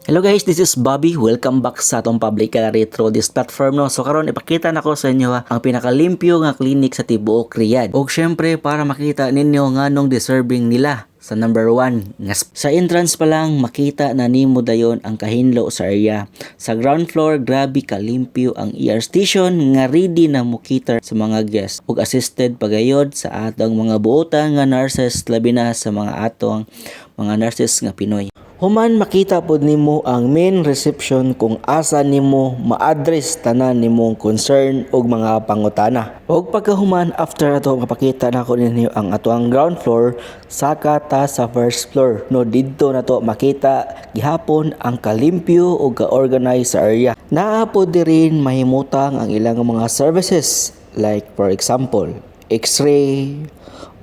Hello guys, this is Bobby. Welcome back sa atong public gallery through this platform no. So karon ipakita nako sa inyo ang pinakalimpyo nga clinic sa tibuok Riyadh. Og syempre para makita ninyo nganong deserving nila sa number 1 nga sa entrance pa lang makita na nimo dayon ang kahinlo sa area. Sa ground floor grabe kalimpyo ang ER station nga ready na mukita sa mga guests ug assisted pagayod sa atong mga buotan nga nurses labi na sa mga atong mga nurses nga Pinoy. Human makita pod nimo ang main reception kung asa nimo ma-address tanan nimong concern ug mga pangutana. Og pagkahuman after ato mapakita nako ninyo ang atoang ground floor saka ta sa first floor. No didto nato makita gihapon ang kalimpyo ug ka-organize sa area. Naa pod dirin mahimutang ang ilang mga services like for example, X-ray,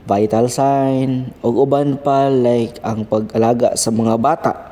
vital sign ug uban pa like ang pag-alaga sa mga bata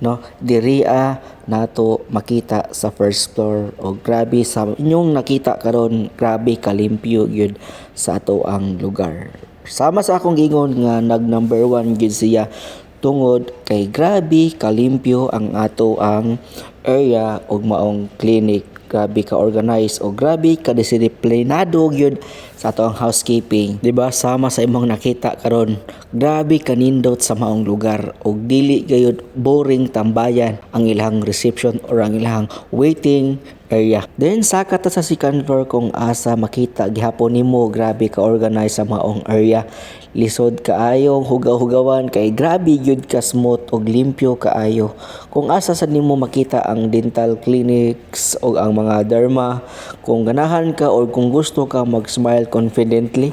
no diriya nato makita sa first floor. Og grabe sa inyong nakita karon, grabe kalimpyo gyud sa ato ang lugar. Sama sa akong gingon nga nag number 1 gyud siya tungod kay grabe kalimpyo ang ato ang area ug maong clinic. Grabe ka organize o grabe ka disiplinado gyud sa ato ang housekeeping, di ba? Sama sa imong nakita karon, grabe kanindot sa maong lugar og dili gayud boring tambayan ang ilang reception or ang ilang waiting area. Then saka ta sa second floor kung asa makita gihapon nimo grabe ka organize sa maong area. Lisod kaayo, hugaw-hugawan kay grabe gyud ka smooth og limpyo kaayo. Kung asa sa nimo makita ang dental clinics o ang mga derma, kung ganahan ka or kung gusto ka mag-smile confidently,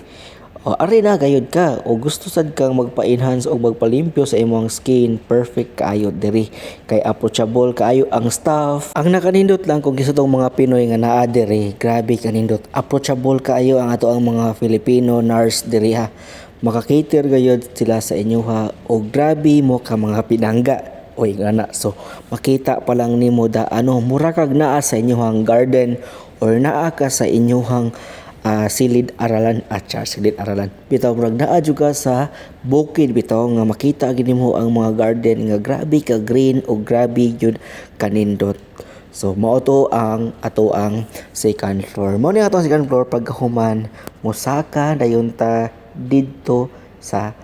ari na gayud ka o gusto sad kang magpa-enhance o magpalimpyo sa imong skin, perfect kaayo diri kay approachable kaayo ang staff. Ang nakanindot lang kung gisudtong mga Pinoy nga naa diri, grabe kanindot, approachable kaayo ang ato ang mga Filipino nurse diri ha. Makakater gayud sila sa inyo ha o grabe mo ka mga pinangga oy ngana. So makita pa lang nimo da mura kag naa sa inyohang garden or naa ka sa inyohang silid aralan silid aralan bitaw murag naa juga sa bukid bitaw nga makita gid nimo ang mga garden nga grabe ka green o grabe gyud kanindot. So mao to ang ato ang second floor. Mao ni ato ang second floor pagkahuman mosaka dayon ta didto sa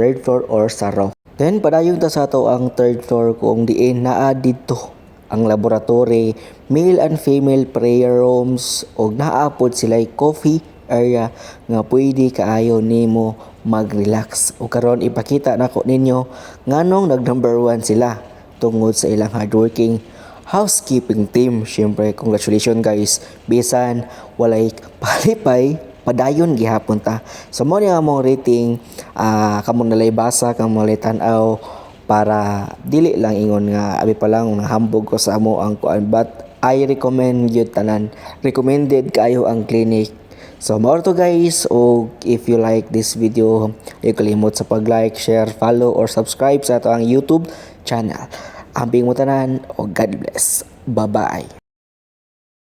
third floor or sa row. Then padayon ta sa ato ang third floor kung diin naa didto ang laboratory, male and female prayer rooms og naa pod sila'y coffee area nga pwede kaayo nimo mag-relax. O karon ipakita nako ninyo nganong nag number 1 sila tungod sa ilang hardworking housekeeping team. Syempre congratulations guys, bisan walay palipay padayon gihapon ta. So mo ni among rating, kamo nalay basa kamo nalay tan-aw para dili lang ingon nga abi pa lang nahambog ko sa amo ang kuan, but I recommend gyud tanan, recommended kaayo ang clinic. So more to guys, og if you like this video, ay kalimot sa pag-like, share, follow or subscribe sa ato ang YouTube channel. Ambing mo tanan og God bless. Bye bye.